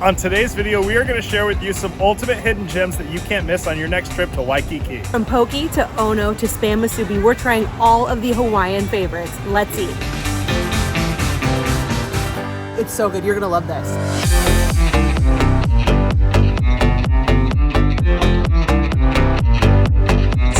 On today's video, we are going to share with you some ultimate hidden gems that you can't miss on your next trip to Waikiki. From poke to ono to spam musubi, we're trying all of the Hawaiian favorites. Let's eat. It's so good. You're going to love this.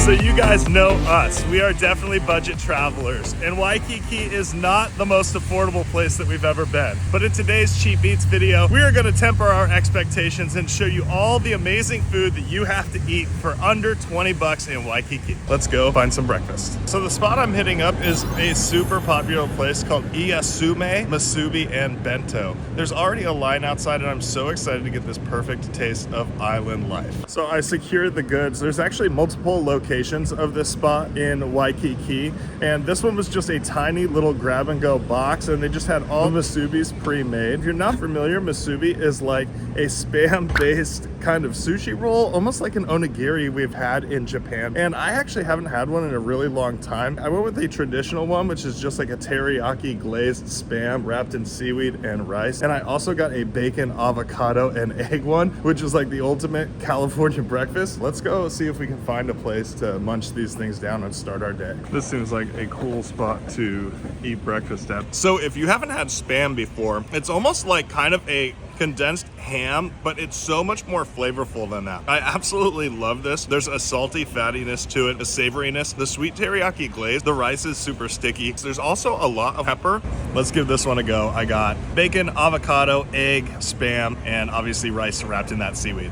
So you guys know us. We are definitely budget travelers, and Waikiki is not the most affordable place that we've ever been. But in today's Cheap Eats video, we are going to temper our expectations and show you all the amazing food that you have to eat for under 20 bucks in Waikiki. Let's go find some breakfast. So the spot I'm hitting up is a super popular place called Iyasume, Masubi, and Bento. There's already a line outside, and I'm so excited to get this perfect taste of island life. So I secured the goods. There's actually multiple locations of this spot in Waikiki, and this one was just a tiny little grab and go box, and they just had all musubis pre-made. If you're not familiar, musubi is like a spam based kind of sushi roll, almost like an onigiri we've had in Japan, and I actually haven't had one in a really long time. I went with a traditional one, which is just like a teriyaki glazed spam wrapped in seaweed and rice, and I also got a bacon, avocado, and egg one, which is like the ultimate California breakfast. Let's go see if we can find a place to munch these things down and start our day. This seems like a cool spot to eat breakfast at. So if you haven't had spam before, it's almost like kind of a condensed ham, but it's so much more flavorful than that. I absolutely love this. There's a salty fattiness to it, a savoriness, the sweet teriyaki glaze, the rice is super sticky. There's also a lot of pepper. Let's give this one a go. I got bacon, avocado, egg, spam, and obviously rice wrapped in that seaweed.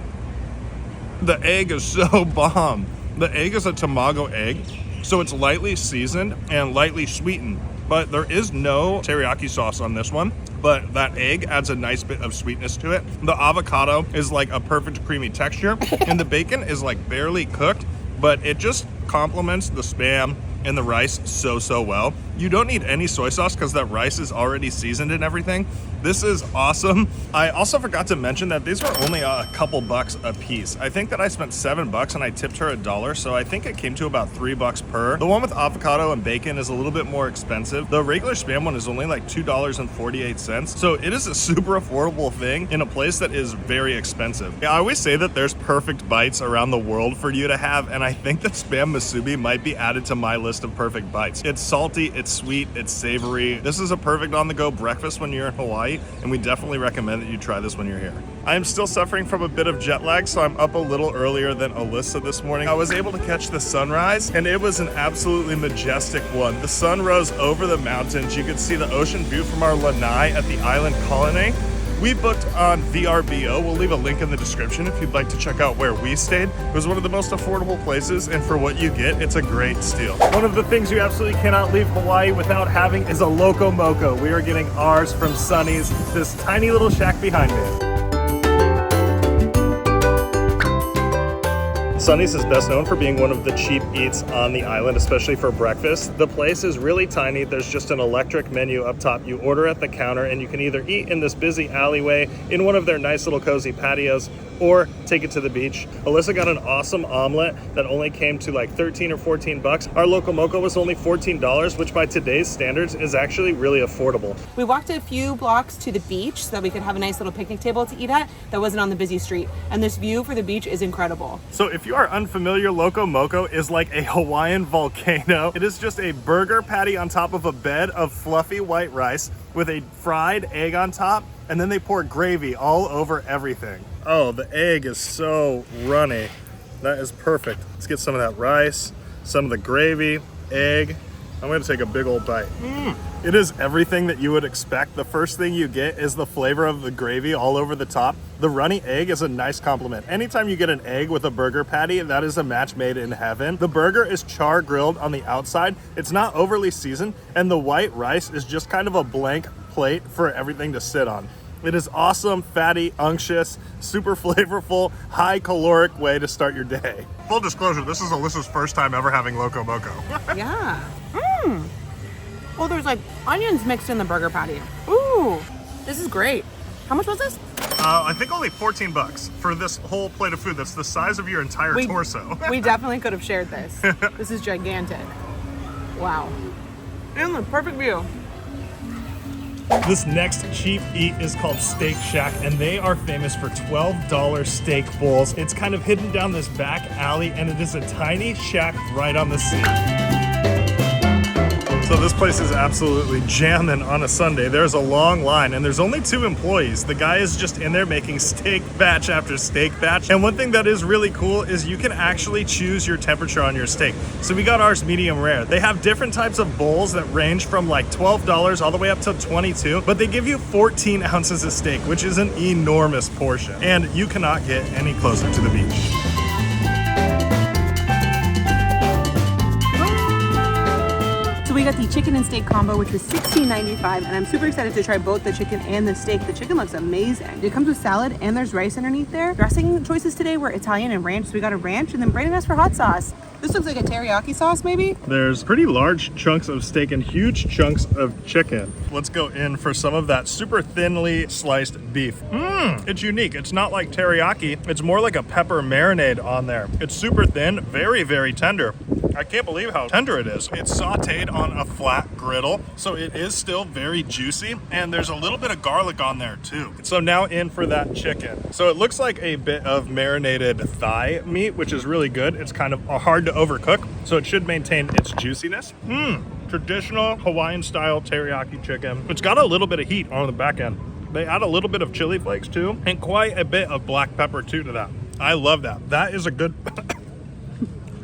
The egg is so bomb. The egg is a tamago egg, so it's lightly seasoned and lightly sweetened, but there is no teriyaki sauce on this one. But that egg adds a nice bit of sweetness to it. The avocado is like a perfect creamy texture, and the bacon is like barely cooked, but it just complements the spam and the rice so well. You don't need any soy sauce because that rice is already seasoned and everything. This is awesome. I also forgot to mention that these were only a couple bucks a piece. I think that I spent $7 and I tipped her $1, so I think it came to about $3 per. The one with avocado and bacon is a little bit more expensive. The regular spam one is only like $2.48, so it is a super affordable thing in a place that is very expensive. I always say that there's perfect bites around the world for you to have, and I think that spam musubi might be added to my list of perfect bites. It's salty, it's sweet, it's savory. This is a perfect on-the-go breakfast when you're in Hawaii, and we definitely recommend that you try this when you're here. I am still suffering from a bit of jet lag, so I'm up a little earlier than Alyssa this morning. I was able to catch the sunrise, and it was an absolutely majestic one. The sun rose over the mountains. You could see the ocean view from our lanai at the island colony. We booked on VRBO. We'll leave a link in the description if you'd like to check out where we stayed. It was one of the most affordable places, and for what you get, it's a great steal. One of the things you absolutely cannot leave Hawaii without having is a Loco Moco. We are getting ours from Sunny's, this tiny little shack behind me. Sunny's is best known for being one of the cheap eats on the island, especially for breakfast. The place is really tiny. There's just an electric menu up top. You order at the counter, and you can either eat in this busy alleyway in one of their nice little cozy patios, or take it to the beach. Alyssa got an awesome omelet that only came to like 13 or 14 bucks. Our Loco Moco was only $14, which by today's standards is actually really affordable. We walked a few blocks to the beach so that we could have a nice little picnic table to eat at that wasn't on the busy street. And this view for the beach is incredible. So if you are unfamiliar, Loco Moco is like a Hawaiian volcano. It is just a burger patty on top of a bed of fluffy white rice with a fried egg on top, and then they pour gravy all over everything. Oh, the egg is so runny. That is perfect. Let's get some of that rice, some of the gravy, egg. I'm gonna take a big old bite. It is everything that you would expect. The first thing you get is the flavor of the gravy all over the top. The runny egg is a nice compliment. Anytime you get an egg with a burger patty, that is a match made in heaven. The burger is char grilled on the outside. It's not overly seasoned, and the white rice is just kind of a blank plate for everything to sit on. It is awesome, fatty, unctuous, super flavorful, high caloric way to start your day. Full disclosure, this is Alyssa's first time ever having Loco Moco. Yeah. Oh, there's like onions mixed in the burger patty. Ooh, this is great. How much was this? I think only 14 bucks for this whole plate of food. That's the size of your entire torso. We definitely could have shared this. This is gigantic. Wow. And the perfect view. This next cheap eat is called Steak Shack, and they are famous for $12 steak bowls. It's kind of hidden down this back alley, and it is a tiny shack right on the sea. So this place is absolutely jamming on a Sunday. There's a long line and there's only 2 employees. The guy is just in there making steak batch after steak batch. And one thing that is really cool is you can actually choose your temperature on your steak. So we got ours medium rare. They have different types of bowls that range from like $12 all the way up to $22, but they give you 14 ounces of steak, which is an enormous portion. And you cannot get any closer to the beach. So we got the chicken and steak combo, which was $16.95, and I'm super excited to try both the chicken and the steak. The chicken looks amazing. It comes with salad and there's rice underneath there. Dressing choices today were Italian and ranch, so we got a ranch, and then Brandon asked for hot sauce. This looks like a teriyaki sauce, maybe? There's pretty large chunks of steak and huge chunks of chicken. Let's go in for some of that super thinly sliced beef. It's unique. It's not like teriyaki. It's more like a pepper marinade on there. It's super thin, very, very tender. I can't believe how tender it is. It's sauteed on a flat griddle, so it is still very juicy, and there's a little bit of garlic on there too. So now in for that chicken. So it looks like a bit of marinated thigh meat, which is really good. It's kind of hard to overcook, so it should maintain its juiciness. Traditional Hawaiian style teriyaki chicken. It's got a little bit of heat on the back end. They add a little bit of chili flakes too, and quite a bit of black pepper too to that. I love that. That is a good...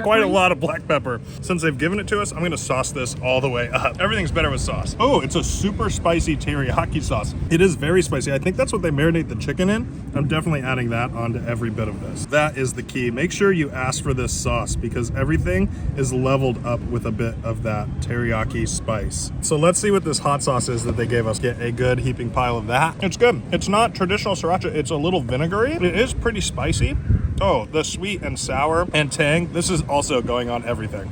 Quite a lot of black pepper. Since they've given it to us, I'm gonna sauce this all the way up. Everything's better with sauce. Oh, it's a super spicy teriyaki sauce. It is very spicy. I think that's what they marinate the chicken in. I'm definitely adding that onto every bit of this. That is the key. Make sure you ask for this sauce because everything is leveled up with a bit of that teriyaki spice. So let's see what this hot sauce is that they gave us. Get a good heaping pile of that. It's good. It's not traditional sriracha. It's a little vinegary. It is pretty spicy. Oh, the sweet and sour and tang. This is also going on everything.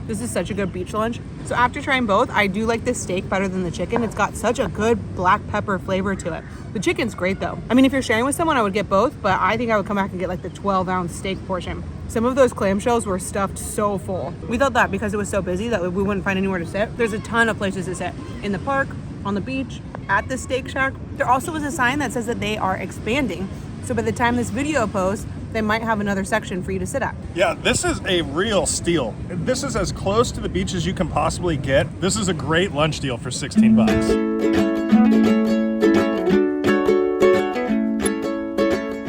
This is such a good beach lunch. So after trying both, I do like this steak better than the chicken. It's got such a good black pepper flavor to it. The chicken's great though. I mean, if you're sharing with someone, I would get both, but I think I would come back and get like the 12-ounce steak portion. Some of those clamshells were stuffed so full. We thought that because it was so busy that we wouldn't find anywhere to sit. There's a ton of places to sit. In the park, on the beach, at the steak shack. There also was a sign that says that they are expanding. So by the time this video posts, they might have another section for you to sit at. Yeah, this is a real steal. This is as close to the beach as you can possibly get. This is a great lunch deal for 16 bucks.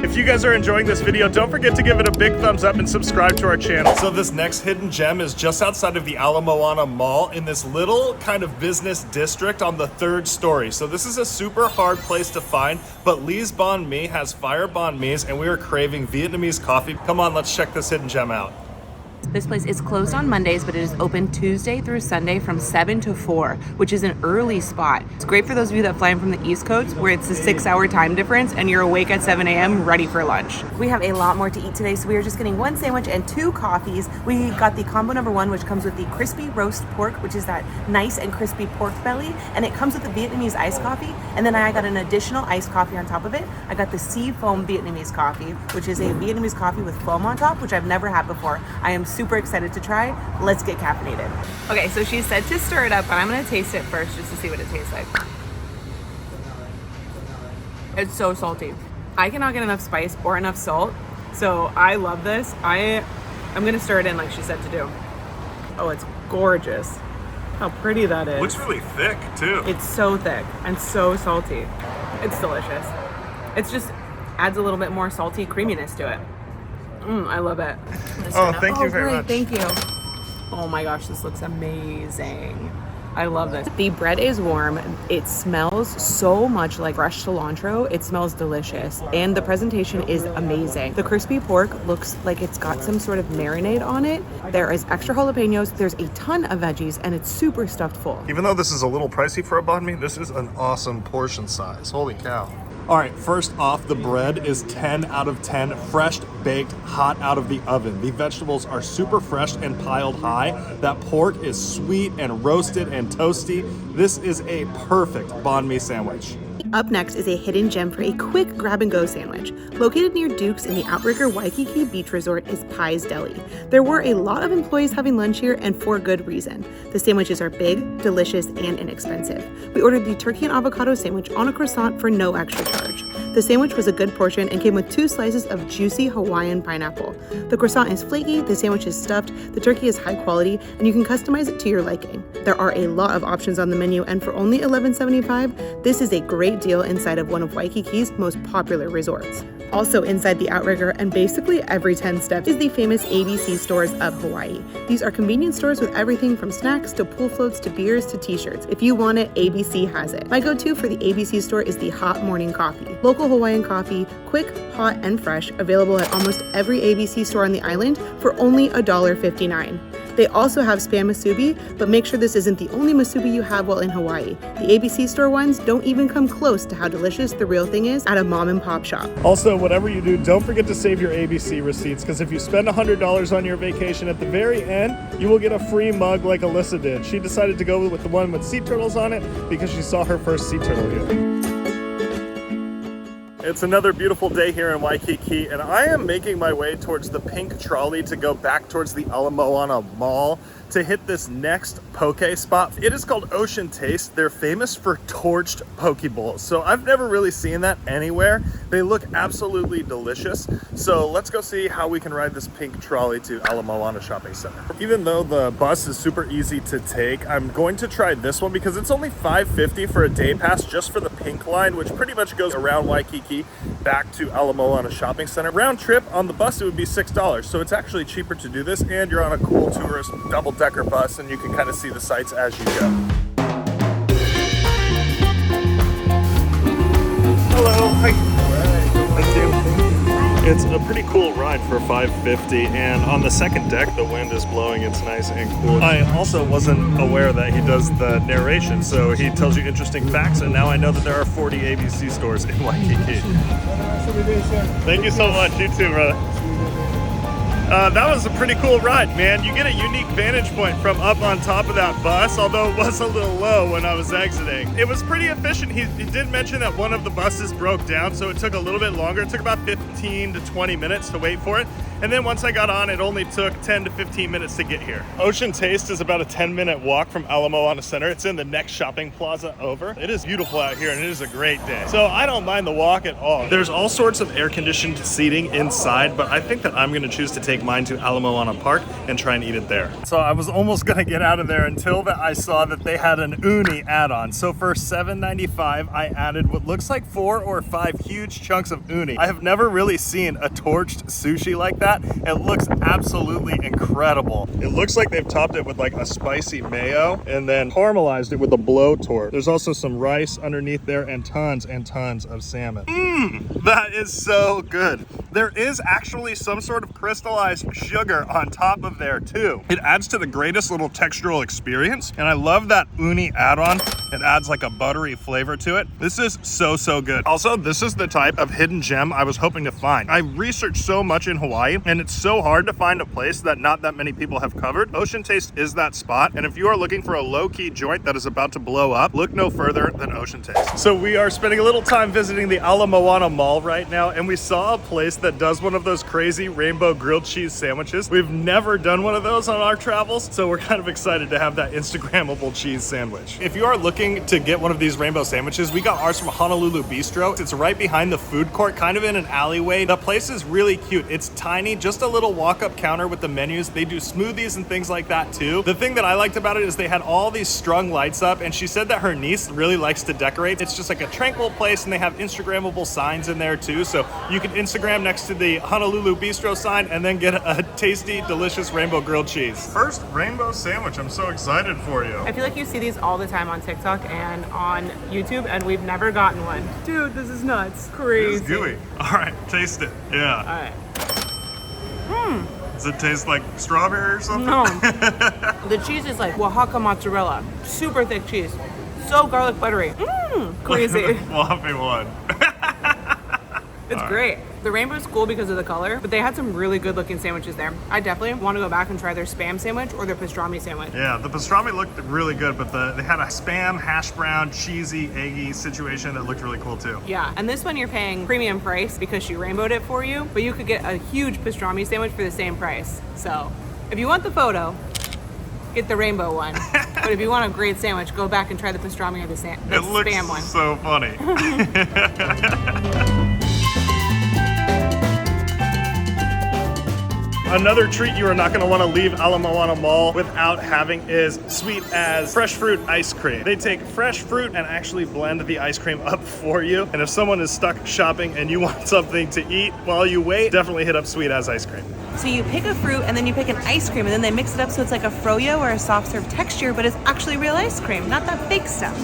If you guys are enjoying this video, don't forget to give it a big thumbs up and subscribe to our channel. So this next hidden gem is just outside of the Ala Moana Mall in this little kind of business district on the 3rd story. So this is a super hard place to find, but Lee's Bahn Mi has fire banh mi's and we are craving Vietnamese coffee. Come on, let's check this hidden gem out. This place is closed on Mondays, but it is open Tuesday through Sunday from 7 to 4, which is an early spot. It's great for those of you that fly in from the East Coast, where it's a 6-hour time difference and you're awake at 7 a.m. ready for lunch. We have a lot more to eat today, so we are just getting 1 sandwich and 2 coffees. We got the combo number 1, which comes with the crispy roast pork, which is that nice and crispy pork belly, and it comes with the Vietnamese iced coffee, and then I got an additional iced coffee on top of it. I got the sea foam Vietnamese coffee, which is a Vietnamese coffee with foam on top, which I've never had before. I am super excited to try. Let's get caffeinated. Okay, so she said to stir it up, but I'm gonna taste it first just to see what it tastes like. It's so salty. I cannot get enough spice or enough salt, so I love this. I'm gonna stir it in like she said to do. Oh, it's gorgeous. How pretty that is. Looks really thick too. It's so thick and so salty. It's delicious. It's just adds a little bit more salty creaminess to it. I love it. Oh, thank you very much. Thank you. Oh my gosh, this looks amazing. I love this. The bread is warm. It smells so much like fresh cilantro. It smells delicious. And the presentation is amazing. The crispy pork looks like it's got some sort of marinade on it. There is extra jalapenos. There's a ton of veggies and it's super stuffed full. Even though this is a little pricey for a banh mi, this is an awesome portion size. Holy cow. All right, first off, the bread is 10 out of 10, fresh baked, hot out of the oven. The vegetables are super fresh and piled high. That pork is sweet and roasted and toasty. This is a perfect banh mi sandwich. Up next is a hidden gem for a quick grab-and-go sandwich. Located near Duke's in the outrigger Waikiki Beach Resort is PAI'S Deli. There were a lot of employees having lunch here, and for good reason. The sandwiches are big, delicious, and inexpensive. We ordered the turkey and avocado sandwich on a croissant for no extra charge. The sandwich was a good portion and came with 2 slices of juicy Hawaiian pineapple. The croissant is flaky, the sandwich is stuffed, the turkey is high quality, and you can customize it to your liking. There are a lot of options on the menu, and for only $11.75, this is a great deal inside of one of Waikiki's most popular resorts. Also inside the outrigger and basically every 10 steps is the famous ABC stores of Hawaii. These are convenience stores with everything from snacks to pool floats to beers to t-shirts. If you want it, ABC has it. My go-to for the ABC store is the hot morning coffee. Local Hawaiian coffee, quick, hot, and fresh, available at almost every ABC store on the island for only $1.59. They also have spam musubi, but make sure this isn't the only musubi you have while in Hawaii. The ABC store ones don't even come close to how delicious the real thing is at a mom and pop shop. Also, whatever you do, don't forget to save your ABC receipts, because if you spend $100 on your vacation, at the very end, you will get a free mug like Alyssa did. She decided to go with the one with sea turtles on it because she saw her first sea turtle here. It's another beautiful day here in Waikiki, and I am making my way towards the pink trolley to go back towards the Ala Moana Mall to hit this next poke spot. It is called Ocean Taste. They're famous for torched poke bowls. So I've never really seen that anywhere. They look absolutely delicious. So let's go see how we can ride this pink trolley to Ala Moana Shopping Center. Even though the bus is super easy to take, I'm going to try this one because it's only $5.50 for a day pass just for the pink line, which pretty much goes around Waikiki back to Ala Moana Shopping Center. Round trip on the bus, it would be $6. So it's actually cheaper to do this, and you're on a cool tourist double-decker bus, and you can kind of see the sights as you go. Hello. Hi. Thank you. It's a pretty cool ride for $5.50, and on the second deck the wind is blowing. It's nice and cool. I also wasn't aware that he does the narration, so he tells you interesting facts, and now I know that there are 40 ABC stores in Waikiki. Thank you so much. You too, brother. That was a pretty cool ride, man. You get a unique vantage point from up on top of that bus, although it was a little low when I was exiting. It was pretty efficient. He did mention that one of the buses broke down, so it took a little bit longer. It took about 15 to 20 minutes to wait for it. And then once I got on, it only took 10 to 15 minutes to get here. Ocean Taste is about a 10-minute walk from Ala Moana Center. It's in the next shopping plaza over. It is beautiful out here, and it is a great day. So I don't mind the walk at all. There's all sorts of air-conditioned seating inside, but I think that I'm gonna choose to take mine to Ala Moana Park and try and eat it there. So I was almost gonna get out of there until I saw that they had an uni add-on. So for $7.95, I added what looks like 4 or 5 huge chunks of uni. I have never really seen a torched sushi like that. It looks absolutely incredible. It looks like they've topped it with like a spicy mayo and then caramelized it with a blowtorch. There's also some rice underneath there and tons of salmon. That is so good. There is actually some sort of crystallized sugar on top of there too. It adds to the greatest little textural experience, and I love that uni add-on. It adds like a buttery flavor to it. This is so good. Also, this is the type of hidden gem I was hoping to find. I researched so much in Hawaii, and it's so hard to find a place that not that many people have covered. Ocean Taste is that spot, and if you are looking for a low-key joint that is about to blow up, look no further than Ocean Taste. So we are spending a little time visiting the Ala Moana Mall right now, and we saw a place that does one of those crazy rainbow grilled cheese sandwiches. We've never done one of those on our travels, so we're kind of excited to have that Instagrammable cheese sandwich. If you are looking to get one of these rainbow sandwiches, we got ours from Honolulu Bistro. It's right behind the food court, kind of in an alleyway. The place is really cute. It's tiny, just a little walk-up counter with the menus. They do smoothies and things like that too. The thing that I liked about it is they had all these strung lights up, and she said that her niece really likes to decorate. It's just like a tranquil place, and they have Instagrammable signs in there too, so you can Instagram next to the Honolulu Bistro sign and then get a tasty, delicious rainbow grilled cheese. First rainbow sandwich. I'm so excited for you. I feel like you see these all the time on TikTok and on YouTube, and we've never gotten one. Dude, this is nuts. Crazy. It's gooey. All right, taste it. Yeah. All right. Does it taste like strawberry or something? No. The cheese is like Oaxaca mozzarella. Super thick cheese. So garlic buttery. Crazy. Floppy one. It's great. The rainbow's cool because of the color, but they had some really good looking sandwiches there. I definitely want to go back and try their Spam sandwich or their pastrami sandwich. Yeah, the pastrami looked really good, but they had a Spam, hash brown, cheesy, eggy situation that looked really cool too. Yeah, and this one you're paying premium price because she rainbowed it for you, but you could get a huge pastrami sandwich for the same price. So if you want the photo, get the rainbow one. But if you want a great sandwich, go back and try the pastrami or the Spam one. So funny. Another treat you are not going to want to leave Ala Moana Mall without having is Sweet As fresh fruit ice cream. They take fresh fruit and actually blend the ice cream up for you. And if someone is stuck shopping and you want something to eat while you wait, definitely hit up Sweet As ice cream. So you pick a fruit and then you pick an ice cream and then they mix it up so it's like a froyo or a soft serve texture, but it's actually real ice cream, not that fake stuff.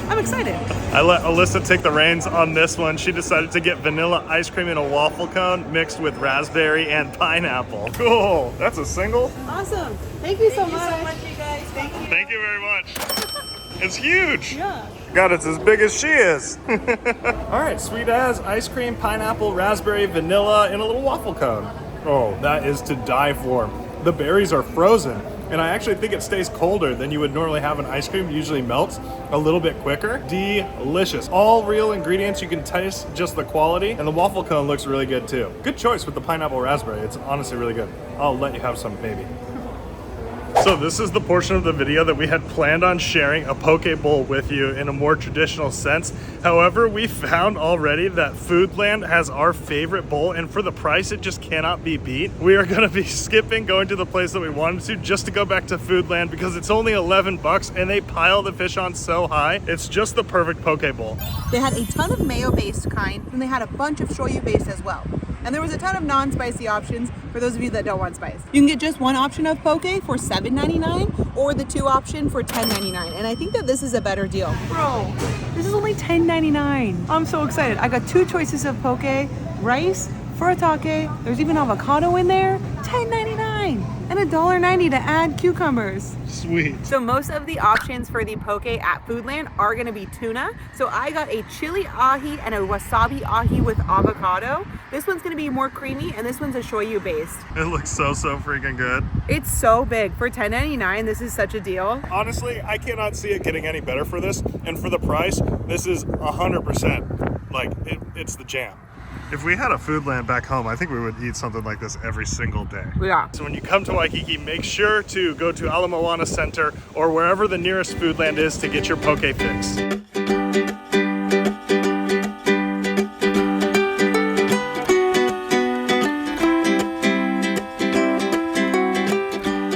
I'm excited. I let Alyssa take the reins on this one. She decided to get vanilla ice cream in a waffle cone mixed with raspberry and pineapple. Cool. That's a single. Awesome. Thank you so much, you guys. Thank you. Thank you very much. It's huge. Yeah. God, it's as big as she is. All right, Sweet As ice cream, pineapple, raspberry, vanilla in a little waffle cone. Oh, that is to die for. The berries are frozen. And I actually think it stays colder than you would normally have an ice cream. It usually melts a little bit quicker. Delicious. All real ingredients. You can taste just the quality. And the waffle cone looks really good too. Good choice with the pineapple raspberry. It's honestly really good. I'll let you have some, maybe. So this is the portion of the video that we had planned on sharing a poke bowl with you in a more traditional sense. However, we found already that Foodland has our favorite bowl, and for the price, it just cannot be beat. We are gonna be skipping going to the place that we wanted to just to go back to Foodland because it's only 11 bucks and they pile the fish on so high. It's just the perfect poke bowl. They had a ton of mayo-based kind, and they had a bunch of shoyu-based as well. And there was a ton of non-spicy options for those of you that don't want spice. You can get just one option of poke for $7.99 or the two option for $10.99. And I think that this is a better deal. Bro, this is only $10.99. I'm so excited. I got two choices of poke, rice, furatake, there's even avocado in there, $10.99. And $1.90 to add cucumbers. Sweet. So most of the options for the poke at Foodland are gonna be tuna. So I got a chili ahi and a wasabi ahi with avocado. This one's gonna be more creamy and this one's a shoyu based. It looks so freaking good. It's so big. For $10.99, this is such a deal. Honestly, I cannot see it getting any better for this. And for the price, this is 100%, like, it's the jam. If we had a Foodland back home, I think we would eat something like this every single day. Yeah. So when you come to Waikiki, make sure to go to Ala Moana Center or wherever the nearest Foodland is to get your poke fix.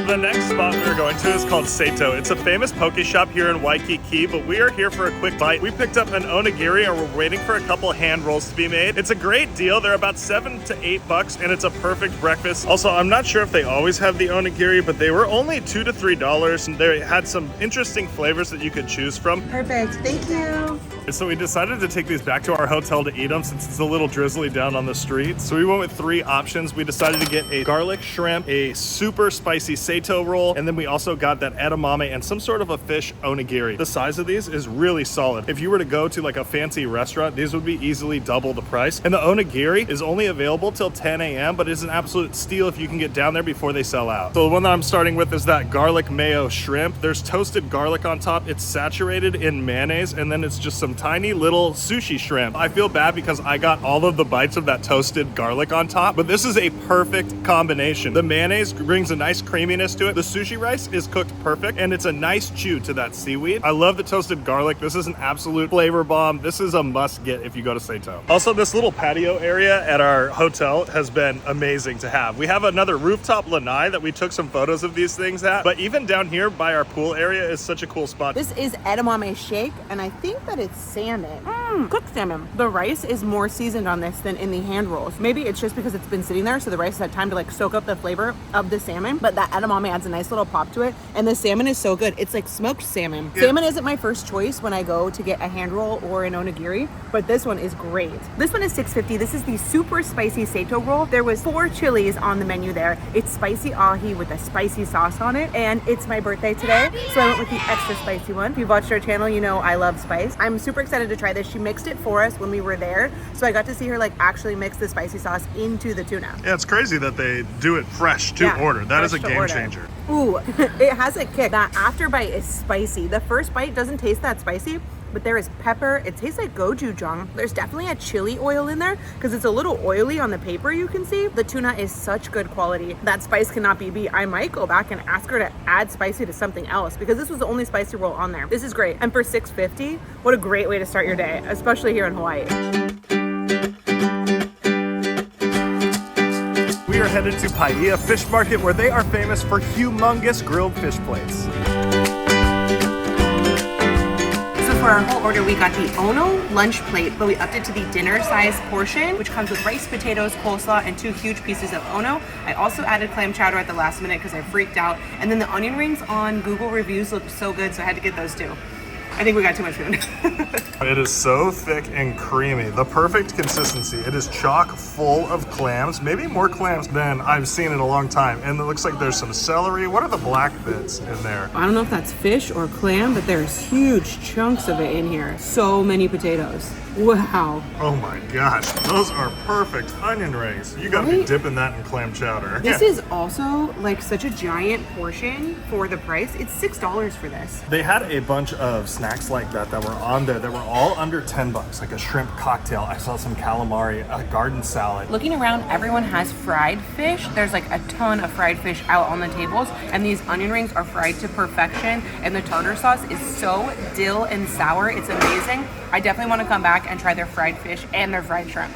The next spot we're going to is called Sato. It's a famous poke shop here in Waikiki, but we are here for a quick bite. We picked up an onigiri and we're waiting for a couple hand rolls to be made. It's a great deal. They're about $7 to $8 and it's a perfect breakfast. Also, I'm not sure if they always have the onigiri, but they were only $2 to $3 and they had some interesting flavors that you could choose from. Perfect, thank you. And so we decided to take these back to our hotel to eat them since it's a little drizzly down on the street. So we went with three options. We decided to get a garlic shrimp, a super spicy Sato roll, and then we also got that edamame and some sort of a fish onigiri. The size of these is really solid. If you were to go to like a fancy restaurant, these would be easily double the price. And the onigiri is only available till 10 a.m., but it's an absolute steal if you can get down there before they sell out. So the one that I'm starting with is that garlic mayo shrimp. There's toasted garlic on top. It's saturated in mayonnaise, and then it's just some tiny little sushi shrimp. I feel bad because I got all of the bites of that toasted garlic on top, but this is a perfect combination. The mayonnaise brings a nice creaminess to it. The sushi rice is cooked perfect, and it's a nice chew to that seaweed. I love the toasted garlic. This is an absolute flavor bomb. This is a must get if you go to Sato. Also, this little patio area at our hotel has been amazing to have. We have another rooftop lanai that we took some photos of these things at, but even down here by our pool area is such a cool spot. This is edamame shake, and I think that it's salmon. Cooked salmon. The rice is more seasoned on this than in the hand rolls. Maybe it's just because it's been sitting there, so the rice has had time to like soak up the flavor of the salmon, but that edamame adds a nice little pop to it, and the salmon is so good. It's like smoked salmon. Yeah. Salmon isn't my first choice when I go to get a hand roll or an onigiri, but this one is great. This one is $6.50. This is the super spicy Sato roll. There was 4 chilies on the menu there. It's spicy ahi with a spicy sauce on it, and it's my birthday today, so I went with the extra spicy one. If you've watched our channel, you know I love spice. I'm super super excited to try this. She mixed it for us when we were there, so I got to see her like actually mix the spicy sauce into the tuna. Yeah, it's crazy that they do it fresh to order. That is a game changer. Ooh, it has a kick. That after bite is spicy. The first bite doesn't taste that spicy, but there is pepper. It tastes like gochujang. There's definitely a chili oil in there because it's a little oily on the paper, you can see. The tuna is such good quality. That spice cannot be beat. I might go back and ask her to add spicy to something else because this was the only spicy roll on there. This is great. And for $6.50, what a great way to start your day, especially here in Hawaii. We are headed to PAIA Fish Market, where they are famous for humongous grilled fish plates. For our whole order, we got the Ono lunch plate, but we upped it to the dinner size portion, which comes with rice, potatoes, coleslaw, and 2 huge pieces of Ono. I also added clam chowder at the last minute because I freaked out. And then the onion rings on Google reviews looked so good, so I had to get those too. I think we got too much food. It is so thick and creamy. The perfect consistency. It is chock full of clams, maybe more clams than I've seen in a long time. And it looks like there's some celery. What are the black bits in there? I don't know if that's fish or clam, but there's huge chunks of it in here. So many potatoes. Wow. Oh my gosh, those are perfect onion rings. You gotta be dipping that in clam chowder. This is also like such a giant portion for the price. It's $6 for this. They had a bunch of snacks like that were on there that were all under 10 bucks, like a shrimp cocktail. I saw some calamari, a garden salad. Looking around, everyone has fried fish. There's like a ton of fried fish out on the tables, and these onion rings are fried to perfection, and the tartar sauce is so dill and sour. It's amazing. I definitely want to come back and try their fried fish and their fried shrimp.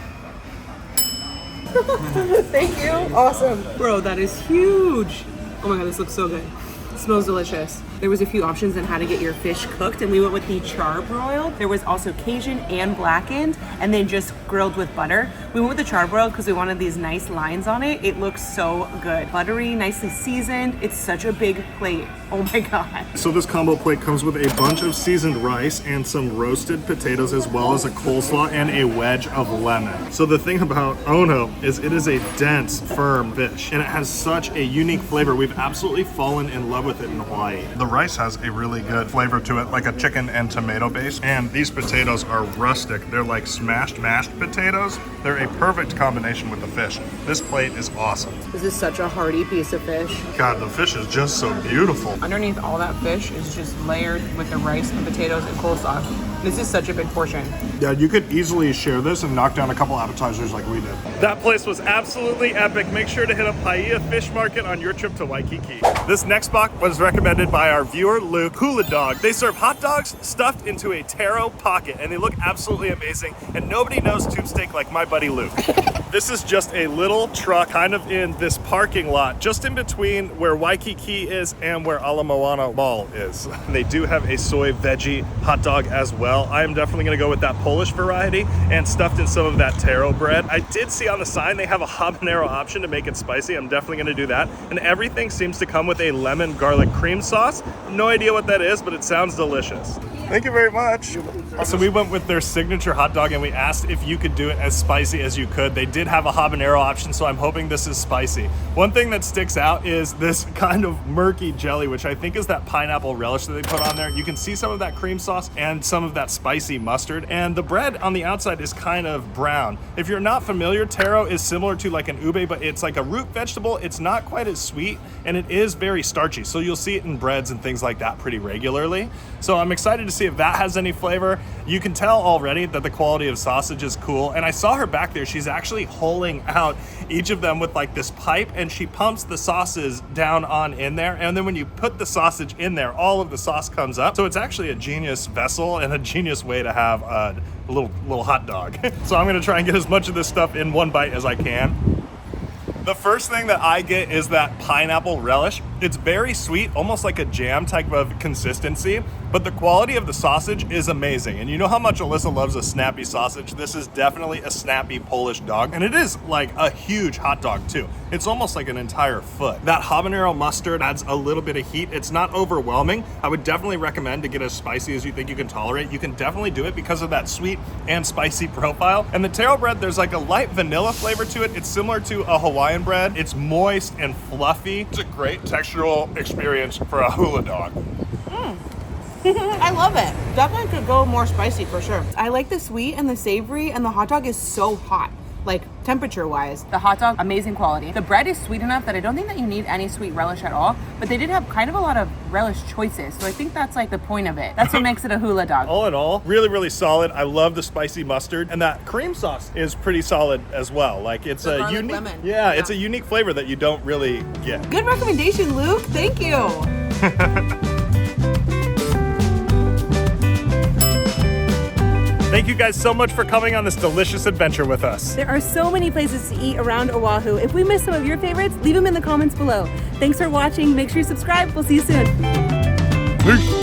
Thank you. Awesome. Bro, that is huge. Oh my God, this looks so good. It smells delicious. There was a few options on how to get your fish cooked, and we went with the charbroiled. There was also Cajun and blackened, and then just grilled with butter. We went with the charbroiled because we wanted these nice lines on it. It looks so good. Buttery, nicely seasoned. It's such a big plate. Oh my God. So this combo plate comes with a bunch of seasoned rice and some roasted potatoes, as well as a coleslaw and a wedge of lemon. So the thing about Ono is it is a dense, firm fish, and it has such a unique flavor. We've absolutely fallen in love with it in Hawaii. The rice has a really good flavor to it, like a chicken and tomato base. And these potatoes are rustic. They're like smashed mashed potatoes. They're a perfect combination with the fish. This plate is awesome. This is such a hearty piece of fish. God, the fish is just so beautiful. Underneath all that fish is just layered with the rice and potatoes and coleslaw. This is such a big portion. Yeah, you could easily share this and knock down a couple appetizers like we did. That place was absolutely epic. Make sure to hit up PAIA Fish Market on your trip to Waikiki. This next spot was recommended by our viewer, Luke. Hula Dog. They serve hot dogs stuffed into a taro pocket, and they look absolutely amazing, and nobody knows tube steak like my buddy Luke. This is just a little truck kind of in this parking lot, just in between where Waikiki is and where Ala Moana Mall is. They do have a soy veggie hot dog as well. I am definitely gonna go with that Polish variety and stuffed in some of that taro bread. I did see on the sign they have a habanero option to make it spicy. I'm definitely gonna do that. And everything seems to come with a lemon garlic cream sauce. No idea what that is, but it sounds delicious. Thank you very much. So we went with their signature hot dog and we asked if you could do it as spicy as you could. They did have a habanero option, so I'm hoping this is spicy. One thing that sticks out is this kind of murky jelly, which I think is that pineapple relish that they put on there. You can see some of that cream sauce and some of that spicy mustard, and the bread on the outside is kind of brown. If you're not familiar, taro is similar to like an ube, but it's like a root vegetable. It's not quite as sweet, and it is very starchy, so you'll see it in breads and things like that pretty regularly. So I'm excited to see if that has any flavor. You can tell already that the quality of sausage is cool, and I saw her back there. She's actually holing out each of them with like this pipe, and she pumps the sauces down on in there, and then when you put the sausage in there, all of the sauce comes up. So it's actually a genius vessel and a genius way to have a little hot dog. So I'm gonna try and get as much of this stuff in one bite as I can. The first thing that I get is that pineapple relish. It's very sweet, almost like a jam type of consistency, but the quality of the sausage is amazing. And you know how much Alyssa loves a snappy sausage? This is definitely a snappy Polish dog. And it is like a huge hot dog too. It's almost like an entire foot. That habanero mustard adds a little bit of heat. It's not overwhelming. I would definitely recommend to get as spicy as you think you can tolerate. You can definitely do it because of that sweet and spicy profile. And the taro bread, there's like a light vanilla flavor to it. It's similar to a Hawaiian bread. It's moist and fluffy. It's a great textural experience for a hula dog. I love it. Definitely could go more spicy for sure. I like the sweet and the savory, and the hot dog is so hot. Like temperature wise, the hot dog, amazing quality. The bread is sweet enough that I don't think that you need any sweet relish at all, but they did have kind of a lot of relish choices. So I think that's like the point of it. That's what makes it a hula dog. All in all, really, really solid. I love the spicy mustard, and that cream sauce is pretty solid as well. Like it's The a garlic unique, lemon. yeah, it's a unique flavor that you don't really get. Good recommendation, Luke. Thank you. Thank you guys so much for coming on this delicious adventure with us. There are so many places to eat around Oahu. If we missed some of your favorites, leave them in the comments below. Thanks for watching. Make sure you subscribe. We'll see you soon. Peace.